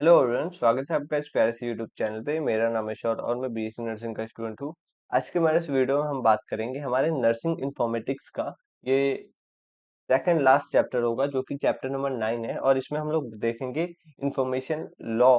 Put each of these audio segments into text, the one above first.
Hello everyone, स्वागत है आपका इस प्यारे से यूट्यूब चैनल पे। मेरा नाम है शौर और मैं बीएससी नर्सिंग का स्टूडेंट हूँ। आज के हमारे इस वीडियो में हम बात करेंगे हमारे नर्सिंग इन्फॉर्मेटिक्स का। ये सेकंड लास्ट चैप्टर होगा जो कि चैप्टर नंबर 9 है और इसमें हम लोग देखेंगे इंफॉर्मेशन लॉ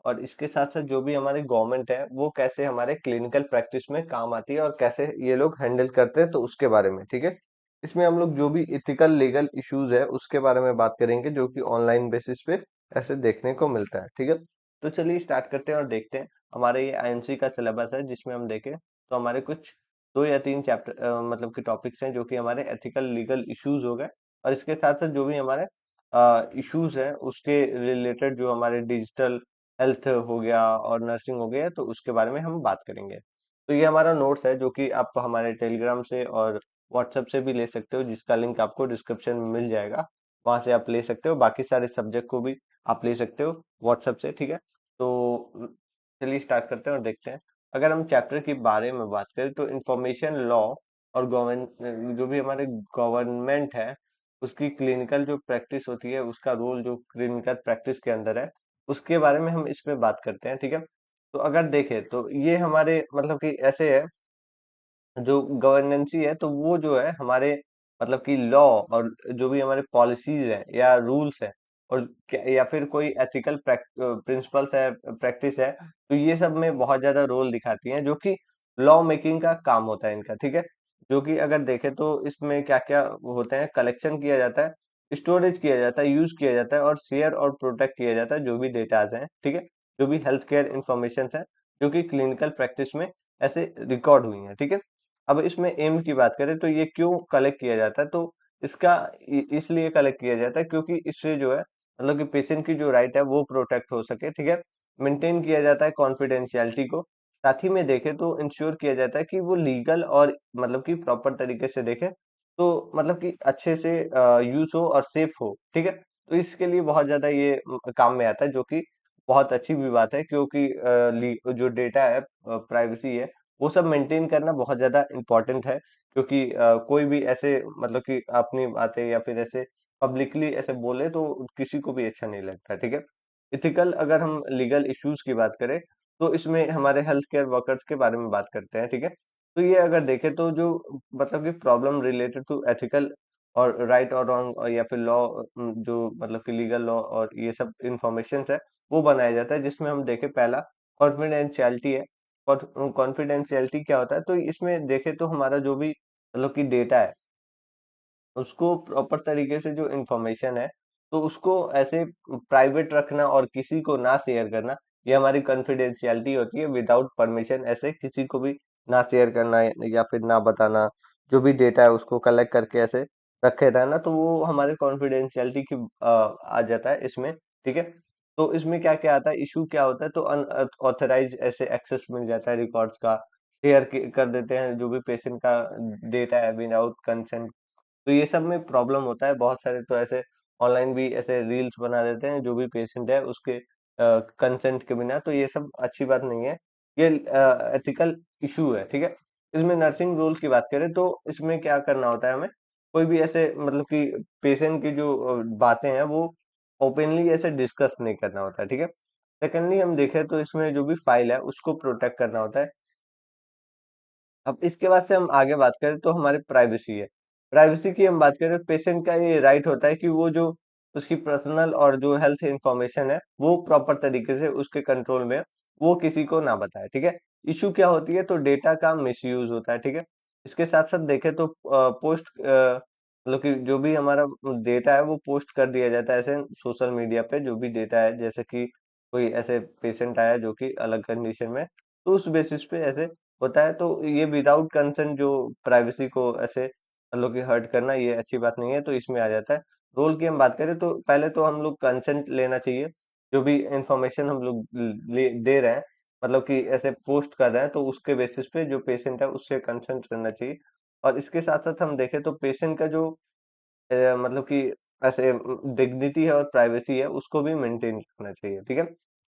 और इसके साथ साथ जो भी हमारे गवर्नमेंट है वो कैसे हमारे क्लिनिकल प्रैक्टिस में काम आती है और कैसे ये लोग हैंडल करते हैं, तो उसके बारे में। ठीक है, इसमें हम लोग जो भी इथिकल लीगल इश्यूज है उसके बारे में बात करेंगे जो कि ऑनलाइन बेसिस पे ऐसे देखने को मिलता है। ठीक है, तो चलिए स्टार्ट करते हैं और देखते हैं। हमारे ये आईएमसी का सिलेबस है जिसमें हम देखें तो हमारे कुछ 2 या 3 चैप्टर मतलब कि टॉपिक्स हैं जो कि हमारे एथिकल लीगल इश्यूज हो गए और इसके साथ साथ जो भी हमारे इश्यूज हैं उसके रिलेटेड जो हमारे डिजिटल हेल्थ हो गया और नर्सिंग हो गया तो उसके बारे में हम बात करेंगे। तो ये हमारा नोट्स है जो कि आप हमारे टेलीग्राम से और व्हाट्सएप से भी ले सकते हो, जिसका लिंक आपको डिस्क्रिप्शन में मिल जाएगा। वहां से आप ले सकते हो, बाकी सारे सब्जेक्ट को भी आप ले सकते हो व्हाट्सएप से। ठीक है, तो चलिए स्टार्ट करते हैं और देखते हैं। अगर हम चैप्टर के बारे में बात करें तो इंफॉर्मेशन लॉ और गवर्नमेंट जो भी हमारे गवर्नमेंट है उसकी क्लिनिकल जो प्रैक्टिस होती है, उसका रोल जो क्लिनिकल प्रैक्टिस के अंदर है उसके बारे में हम इसमें बात करते हैं। ठीक है, तो अगर देखें तो ये हमारे मतलब कि ऐसे है, जो गवर्नेंसी है तो वो जो है हमारे मतलब कि लॉ और जो भी हमारे पॉलिसीज है या रूल्स है और या फिर कोई एथिकल प्रिंसिपल्स है, प्रैक्टिस है, तो ये सब में बहुत ज्यादा रोल दिखाती हैं जो कि लॉ मेकिंग का काम होता है इनका। ठीक है, जो कि अगर देखें तो इसमें क्या क्या होते हैं, कलेक्शन किया जाता है, स्टोरेज किया जाता है, यूज किया जाता है और शेयर और प्रोटेक्ट किया जाता है जो भी डेटाज हैं। ठीक है, जो भी हेल्थ केयर इंफॉर्मेशन है जो कि क्लिनिकल प्रैक्टिस में ऐसे रिकॉर्ड हुई है। ठीक है, अब इसमें एम की बात करें तो ये क्यों कलेक्ट किया जाता है, तो इसका इसलिए कलेक्ट किया जाता है क्योंकि इससे जो है मतलब कि पेशेंट की जो राइट है वो प्रोटेक्ट हो सके। ठीक है, मेंटेन किया जाता है कॉन्फिडेंशियलिटी को, साथ ही में देखे तो इंश्योर किया जाता है कि वो लीगल और मतलब कि प्रॉपर तरीके से देखे तो मतलब कि अच्छे से यूज हो और सेफ हो। ठीक है, तो इसके लिए बहुत ज्यादा ये काम में आता है जो कि बहुत अच्छी भी बात है क्योंकि जो डेटा है, प्राइवेसी है, वो सब मेंटेन करना बहुत ज्यादा इम्पोर्टेंट है क्योंकि कोई भी ऐसे मतलब कि अपनी बातें या फिर ऐसे पब्लिकली ऐसे बोले तो किसी को भी अच्छा नहीं लगता। ठीक है, इथिकल अगर हम लीगल इश्यूज की बात करें तो इसमें हमारे हेल्थ केयर वर्कर्स के बारे में बात करते हैं। ठीक है, तो ये अगर देखें तो जो मतलब कि प्रॉब्लम रिलेटेड टू एथिकल और राइट और रॉन्ग या फिर लॉ, जो मतलब कि लीगल लॉ और ये सब इंफॉर्मेशन है वो बनाया जाता है, जिसमें हम देखें पहला कॉन्फिडेंशियलिटी है। और कॉन्फिडेंशियलिटी क्या होता है, तो इसमें देखें तो हमारा जो भी मतलब कि डेटा है उसको प्रॉपर तरीके से जो इंफॉर्मेशन है तो उसको ऐसे प्राइवेट रखना और किसी को ना शेयर करना, ये हमारी कॉन्फिडेंशियलिटी होती है। विदाउट परमिशन ऐसे किसी को भी ना शेयर करना या फिर ना बताना, जो भी डेटा है उसको कलेक्ट करके ऐसे रखे रहना, तो वो हमारे कॉन्फिडेंशियलिटी की आ जाता है इसमें। ठीक है, तो इसमें क्या क्या आता है, इशू क्या होता है, तो अनऑथराइज ऐसे एक्सेस मिल जाता है रिकॉर्ड्स का, शेयर कर देते हैं जो भी पेशेंट का डेटा है विदाउट कंसेंट। तो ये सब में प्रॉब्लम होता है बहुत सारे, तो ऐसे ऑनलाइन भी ऐसे रील्स बना देते हैं जो भी पेशेंट है उसके कंसेंट के बिना, तो ये सब अच्छी बात नहीं है, ये एथिकल इशू है। ठीक है, इसमें नर्सिंग रूल्स की बात करें तो इसमें क्या करना होता है हमें, कोई भी ऐसे मतलब कि पेशेंट की जो बातें हैं वो ओपनली ऐसे डिस्कस नहीं करना होता है। ठीक है, सेकेंडली हम देखें तो इसमें जो भी फाइल है उसको प्रोटेक्ट करना होता है। अब इसके बाद से हम आगे बात करें तो हमारे प्राइवेसी है। प्राइवेसी की हम बात करें, पेशेंट का ये राइट होता है कि वो जो उसकी पर्सनल और जो हेल्थ इंफॉर्मेशन है वो प्रॉपर तरीके से उसके कंट्रोल में है, वो किसी को ना बताए। ठीक है, इशू क्या होती है, तो डेटा का मिसयूज होता है। ठीक है, इसके साथ साथ देखें तो पोस्ट मतलब कि जो भी हमारा डेटा है वो पोस्ट कर दिया जाता है ऐसे सोशल मीडिया पे, जो भी डेटा है, जैसे कि कोई ऐसे पेशेंट आया जो कि अलग कंडीशन में, तो उस बेसिस पे ऐसे होता है। तो ये विदाउट कंसेंट जो प्राइवेसी को ऐसे मतलब कि हर्ट करना, ये अच्छी बात नहीं है, तो इसमें आ जाता है। रोल की हम बात करें तो पहले तो हम लोग कंसेंट लेना चाहिए, जो भी इंफॉर्मेशन हम लोग दे रहे हैं मतलब कि ऐसे पोस्ट कर रहे हैं, तो उसके बेसिस पे जो पेशेंट है उससे कंसेंट करना चाहिए। और इसके साथ साथ हम देखें तो पेशेंट का जो मतलब कि ऐसे डिग्निटी है और प्राइवेसी है उसको भी मेंटेन करना चाहिए। ठीक है,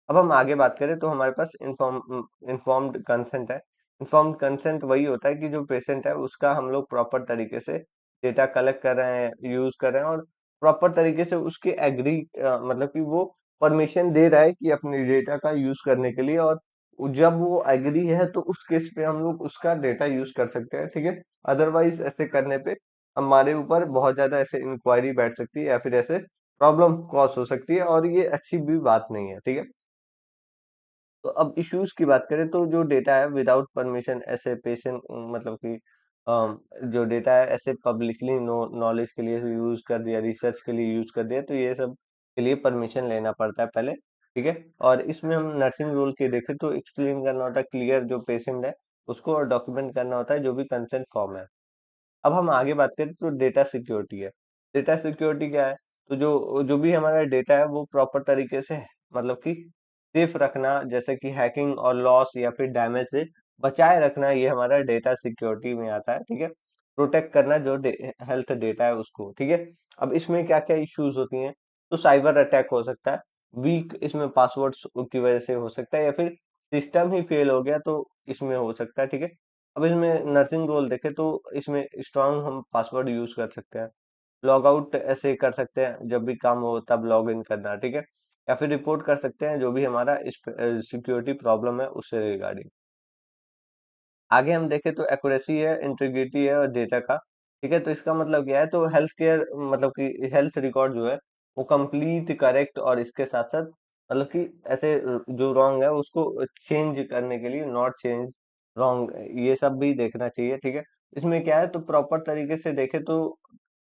अब हम आगे बात करें तो हमारे पास इन्फॉर्म्ड कंसेंट है। इन्फॉर्म्ड कंसेंट वही होता है कि जो पेशेंट है उसका हम लोग प्रॉपर तरीके से डेटा कलेक्ट कर रहे हैं, यूज कर रहे हैं और प्रॉपर तरीके से उसके एग्री मतलब कि वो परमिशन दे रहा है कि अपने डेटा का यूज करने के लिए, और जब वो एग्री है तो उस केस पे हम लोग उसका डेटा यूज कर सकते हैं, ठीक है। अदरवाइज ऐसे करने पे हमारे ऊपर बहुत ज्यादा ऐसे इंक्वायरी बैठ सकती है या फिर ऐसे प्रॉब्लम कॉज हो सकती है, और ये अच्छी भी बात नहीं है, ठीक है। तो अब इश्यूज की बात करें तो जो डेटा है विदाउट परमिशन ऐसे पेशेंट मतलब कि जो डेटा है ऐसे पब्लिकली नॉलेज के लिए यूज कर दिया, रिसर्च के लिए यूज कर दिया, तो ये सब के लिए परमिशन लेना पड़ता है पहले, ठीक है। और इसमें हम नर्सिंग रूल की देखें तो एक्सप्लेन करना होता है क्लियर जो पेशेंट है उसको, और डॉक्यूमेंट करना होता है जो भी कंसेंट फॉर्म है। अब हम आगे बात करें तो डेटा सिक्योरिटी है। डेटा सिक्योरिटी क्या है? तो जो जो भी हमारा डेटा है वो प्रॉपर तरीके से मतलब कि सेफ रखना, जैसे कि हैकिंग और लॉस या फिर डैमेज से बचाए रखना, ये हमारा डेटा सिक्योरिटी में आता है, ठीक है। प्रोटेक्ट करना जो हेल्थ डेटा है उसको, ठीक है। अब इसमें क्या क्या इश्यूज होती हैं? तो साइबर अटैक हो सकता है, वीक इसमें पासवर्ड्स की वजह से हो सकता है, या फिर सिस्टम ही फेल हो गया तो इसमें हो सकता है, ठीक है। अब इसमें नर्सिंग रोल देखें तो इसमें स्ट्रांग हम पासवर्ड यूज कर सकते हैं, लॉग आउट ऐसे कर सकते हैं, जब भी काम हो तब लॉग इन करना, ठीक है। या फिर रिपोर्ट कर सकते हैं जो भी हमारा सिक्योरिटी प्रॉब्लम है उससे रिगार्डिंग। आगे हम देखें तो एक्यूरेसी है, इंटीग्रिटी है और डेटा का, ठीक है। तो इसका मतलब क्या है? तो हेल्थ केयर मतलब कि हेल्थ रिकॉर्ड जो है वो कंप्लीट करेक्ट, और इसके साथ साथ मतलब कि ऐसे जो रॉन्ग है उसको चेंज करने के लिए नॉट चेंज रॉन्ग, ये सब भी देखना चाहिए, ठीक है। इसमें क्या है? तो प्रॉपर तरीके से देखे तो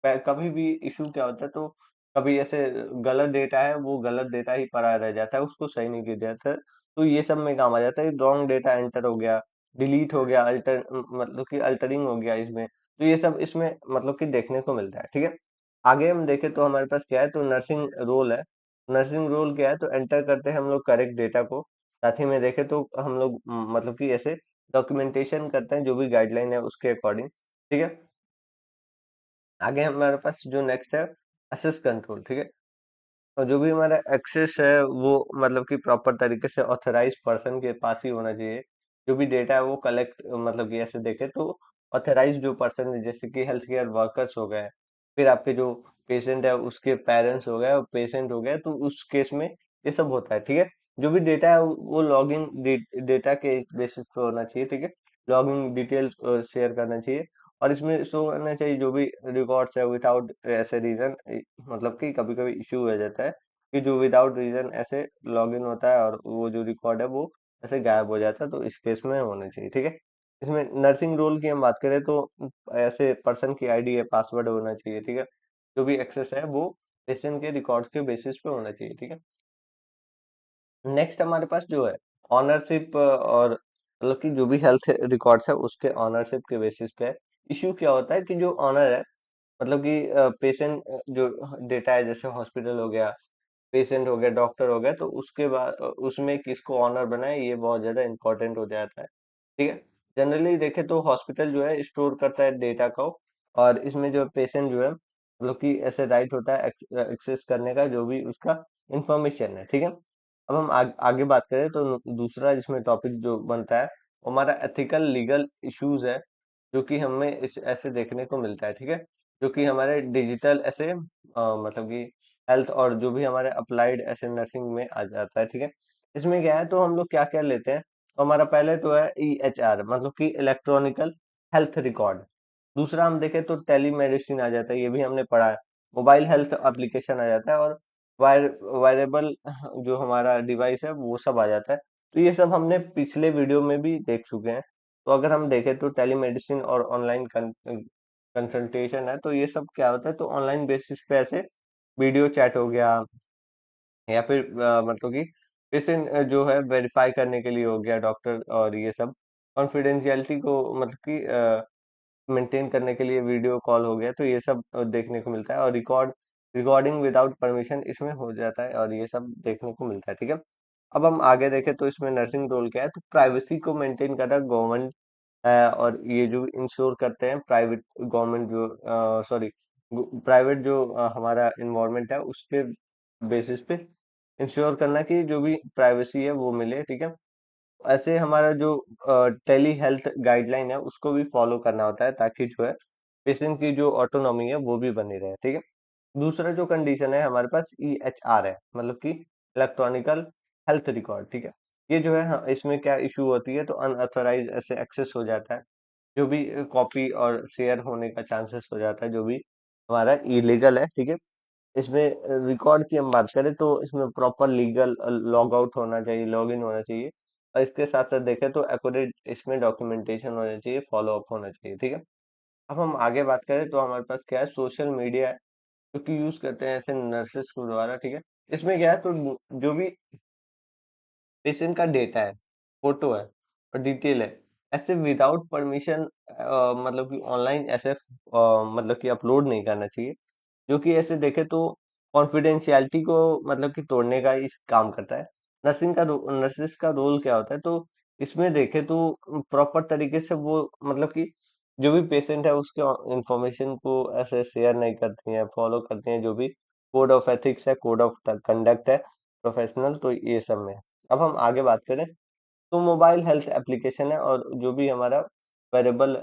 कभी भी इशू क्या होता है, तो कभी ऐसे गलत डेटा है वो गलत डेटा ही पड़ा रह जाता है, उसको सही नहीं किया जाता है, तो ये सब में काम आ जाता है। रॉन्ग डेटा एंटर हो गया, डिलीट हो गया, अल्टर मतलब कि अल्टरिंग हो गया इसमें, तो ये सब इसमें मतलब कि देखने को मिलता है, ठीक है। आगे हम देखें तो हमारे पास क्या है? तो नर्सिंग रोल है। नर्सिंग रोल क्या है? तो एंटर करते हैं हम लोग करेक्ट डेटा को, साथ ही में देखें तो हम लोग मतलब कि ऐसे डॉक्यूमेंटेशन करते हैं जो भी गाइडलाइन है उसके अकॉर्डिंग, ठीक है। आगे हमारे पास जो नेक्स्ट है एक्सेस कंट्रोल, ठीक है। और जो भी हमारा एक्सेस है वो मतलब कि प्रॉपर तरीके से ऑथराइज पर्सन के पास ही होना चाहिए। जो भी डेटा है वो कलेक्ट मतलब कि ऐसे देखे तो ऑथराइज जो पर्सन है, जैसे कि हेल्थ केयर वर्कर्स हो गए, फिर आपके जो पेशेंट है उसके पेरेंट्स हो गए और पेशेंट हो गए, तो उस केस में ये सब होता है, ठीक है। जो भी डेटा है वो लॉगिन डेटा के बेसिस पे होना चाहिए, ठीक है। लॉगिन डिटेल शेयर करना चाहिए, और इसमें शो करना चाहिए जो भी रिकॉर्ड्स है विदाउट ऐसे रीजन, मतलब कि कभी कभी इश्यू हो जाता है कि जो विदाउट रीजन ऐसे लॉगिन होता है और वो जो रिकॉर्ड है वो ऐसे गायब हो जाता है, तो इस केस में होना चाहिए, ठीक है। इसमें नर्सिंग रोल की हम बात करें तो ऐसे पर्सन की आईडी है, पासवर्ड होना चाहिए, ठीक है। जो भी एक्सेस है वो पेशेंट के रिकॉर्ड्स के बेसिस पे होना चाहिए, ठीक है। नेक्स्ट हमारे पास जो है ऑनरशिप, और मतलब कि जो भी हेल्थ रिकॉर्ड्स है उसके ऑनरशिप के बेसिस पे है। इश्यू क्या होता है कि जो ऑनर है मतलब कि पेशेंट जो डेटा है, जैसे हॉस्पिटल हो गया, पेशेंट हो गया, डॉक्टर हो गया, तो उसके बाद उसमें किसको ऑनर बनाए ये बहुत ज्यादा इंपॉर्टेंट हो जाता है, ठीक है। जनरली देखे तो हॉस्पिटल जो है स्टोर करता है डेटा को, और इसमें जो पेशेंट जो है मतलब कि ऐसे राइट होता है एक्सेस करने का जो भी उसका इंफॉर्मेशन है, ठीक है। अब हम आगे बात करें तो दूसरा जिसमें टॉपिक जो बनता है वो हमारा एथिकल लीगल इश्यूज है, जो कि हमें इस ऐसे देखने को मिलता है, ठीक है। जो कि हमारे डिजिटल ऐसे मतलब कि हेल्थ और जो भी हमारे अप्लाइड ऐसे नर्सिंग में आ जाता है, ठीक है। इसमें क्या है? तो हम लोग क्या क्या लेते हैं? तो हमारा पहले तो है EHR मतलब कि इलेक्ट्रॉनिकल हेल्थ रिकॉर्ड। दूसरा हम देखें तो टेली मेडिसिन आ जाता है, ये भी हमने पढ़ा है। मोबाइल हेल्थ एप्लीकेशन आ जाता है, और वायरेबल जो हमारा डिवाइस है वो सब आ जाता है। तो ये सब हमने पिछले वीडियो में भी देख चुके हैं। तो अगर हम देखें तो टेलीमेडिसिन और ऑनलाइन कंसल्टेशन है, तो ये सब क्या होता है? तो ऑनलाइन बेसिस पे ऐसे वीडियो चैट हो गया, या फिर मतलब कि पेशेंट जो है वेरीफाई करने के लिए हो गया डॉक्टर, और ये सब कॉन्फिडेंशियलिटी को मतलब कि मेंटेन करने के लिए वीडियो कॉल हो गया, तो ये सब देखने को मिलता है। और रिकॉर्डिंग विदाउट परमिशन इसमें हो जाता है, और ये सब देखने को मिलता है, ठीक है। अब हम आगे देखें तो इसमें नर्सिंग रोल क्या है? तो प्राइवेसी को मेंटेन करना गवर्नमेंट है, और ये जो इंश्योर करते हैं प्राइवेट गवर्नमेंट जो सॉरी प्राइवेट जो हमारा इन्वायरमेंट है उसके बेसिस पे इंश्योर करना कि जो भी प्राइवेसी है वो मिले, ठीक है। ऐसे हमारा जो टेली हेल्थ गाइडलाइन है उसको भी फॉलो करना होता है, ताकि जो है पेशेंट की जो ऑटोनॉमी है वो भी बनी रहे, ठीक है। दूसरा जो कंडीशन है हमारे पास EHR है, मतलब कि इलेक्ट्रॉनिकल हेल्थ रिकॉर्ड, ठीक है। ये जो है, हाँ, इसमें क्या इशू होती है, तो अनऑथराइज ऐसे एक्सेस हो जाता है, जो भी कॉपी और शेयर होने का चांसेस हो जाता है, जो भी हमारा इलीगल है, ठीक है। इसमें रिकॉर्ड की हम बात करें तो इसमें प्रॉपर लीगल लॉग आउट होना चाहिए, लॉग इन होना चाहिए, और इसके साथ साथ देखें तो एक्यूरेट इसमें डॉक्यूमेंटेशन होना चाहिए, फॉलो अप होना चाहिए, ठीक है। अब हम आगे बात करें तो हमारे पास क्या है, सोशल मीडिया है, जो कि यूज करते हैं ऐसे नर्सेस के द्वारा, ठीक है। इसमें क्या है, तो जो भी पेशेंट का डेटा है, फोटो है और डिटेल है, ऐसे विदाउट परमिशन मतलब कि ऑनलाइन ऐसे मतलब कि अपलोड नहीं करना चाहिए, जो कि ऐसे देखे तो कॉन्फिडेंशियलिटी को मतलब कि तोड़ने का इस काम करता है। नर्सिस का रोल क्या होता है, तो इसमें देखे तो प्रॉपर तरीके से वो मतलब कि जो भी पेशेंट है उसके इंफॉर्मेशन को ऐसे शेयर नहीं करती हैं, फॉलो करती हैं, जो भी कोड ऑफ एथिक्स है, कोड ऑफ कंडक्ट है प्रोफेशनल, तो ये सब में। अब हम आगे बात करें तो मोबाइल हेल्थ एप्लीकेशन है, और जो भी हमारा वेरेबल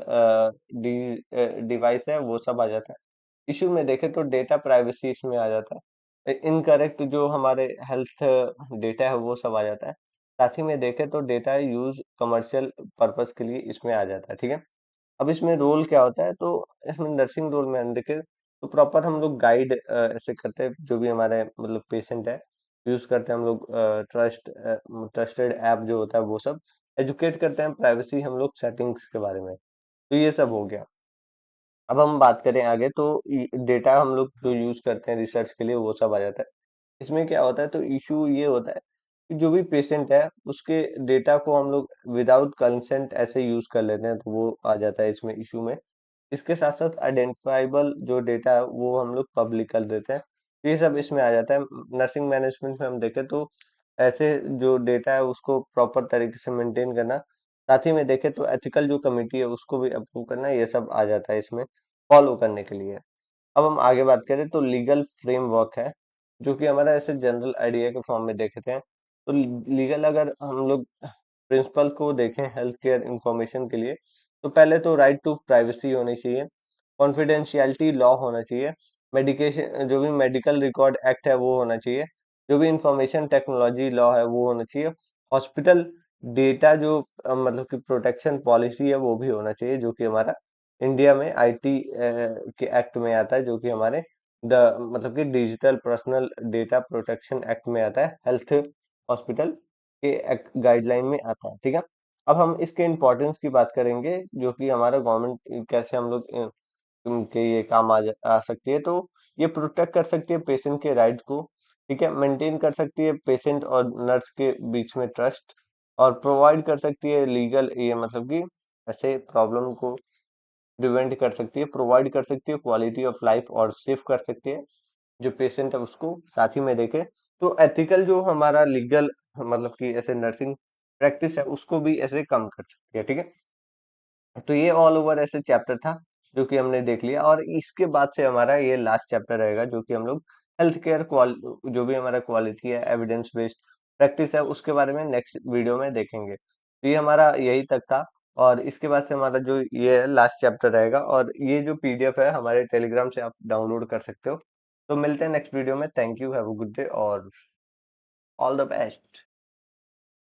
डिवाइस है वो सब आ जाता है। इशू में देखें तो डेटा प्राइवेसी इसमें आ जाता है, इनकरेक्ट जो हमारे हेल्थ डेटा है वो सब आ जाता है। साथ ही में देखें तो डेटा यूज कमर्शियल पर्पस के लिए इसमें आ जाता है, ठीक है। अब इसमें रोल क्या होता है, तो इसमें नर्सिंग रोल में हम देखें तो प्रॉपर हम लोग गाइड ऐसे करते हैं, जो भी हमारे मतलब पेशेंट है, यूज करते हैं हम लोग ट्रस्टेड ऐप जो होता है वो सब, एजुकेट करते हैं प्राइवेसी हम लोग सेटिंग्स के बारे में, तो ये सब हो गया। अब हम बात करें आगे तो डेटा हम लोग जो यूज करते हैं रिसर्च के लिए वो सब आ जाता है। इसमें क्या होता है, तो इशू ये होता है कि जो भी पेशेंट है उसके डेटा को हम लोग विदाउट कंसेंट ऐसे यूज कर लेते हैं, तो वो आ जाता है इसमें इशू में। इसके साथ साथ आइडेंटिफाइबल जो डेटा है वो हम लोग पब्लिक कर देते हैं, तो ये सब इसमें आ जाता है। नर्सिंग मैनेजमेंट में हम देखें तो ऐसे जो डेटा है उसको प्रॉपर तरीके से मेंटेन करना, साथ ही में देखें तो एथिकल जो कमिटी है उसको भी अप्रूव करना, ये सब आ जाता है इसमें फॉलो करने के लिए। अब हम आगे बात करें तो लीगल फ्रेमवर्क है, जो कि हमारा ऐसे जनरल आइडिया के फॉर्म में देखते हैं। तो लीगल अगर हम लोग प्रिंसिपल को देखें हेल्थ केयर इंफॉर्मेशन के लिए, तो पहले तो राइट टू प्राइवेसी होनी चाहिए, कॉन्फिडेंशियलिटी लॉ होना चाहिए, मेडिकेशन जो भी मेडिकल रिकॉर्ड एक्ट है वो होना चाहिए, जो भी इंफॉर्मेशन टेक्नोलॉजी लॉ है वो होना चाहिए, हॉस्पिटल डेटा जो मतलब कि प्रोटेक्शन पॉलिसी है वो भी होना चाहिए, जो कि हमारा इंडिया में आईटी के एक्ट में आता है, जो कि हमारे द मतलब कि digital personal data protection act में आता है, हेल्थ हॉस्पिटल के गाइडलाइन में आता है, ठीक है। अब हम इसके इम्पोर्टेंस की बात करेंगे, जो कि हमारा गवर्नमेंट कैसे हम लोग के ये काम आ सकती है, तो ये प्रोटेक्ट कर सकती है पेशेंट के राइट को, ठीक है, मेंटेन कर सकती है पेशेंट और नर्स के बीच में ट्रस्ट, और प्रोवाइड कर सकती है लीगल ये मतलब कि ऐसे प्रॉब्लम को प्रिवेंट कर सकती है, प्रोवाइड कर सकती है क्वालिटी ऑफ लाइफ, और सेव कर सकती है जो पेशेंट है उसको, साथ ही में देखे तो एथिकल जो हमारा लीगल मतलब कि ऐसे नर्सिंग प्रैक्टिस है उसको भी ऐसे कम कर सकती है, ठीक है। तो ये ऑल ओवर ऐसे चैप्टर था जो कि हमने देख लिया, और इसके बाद से हमारा ये लास्ट चैप्टर रहेगा, जो कि हम लोग हेल्थ केयर जो भी हमारा क्वालिटी है, एविडेंस बेस्ड प्रैक्टिस है, उसके बारे में नेक्स्ट वीडियो में देखेंगे। तो ये हमारा यही तक था, और इसके बाद से हमारा जो ये लास्ट चैप्टर रहेगा, और ये जो पीडीएफ है हमारे टेलीग्राम से आप डाउनलोड कर सकते हो। तो मिलते हैं नेक्स्ट वीडियो में। Thank you, have a good day, और ऑल द बेस्ट।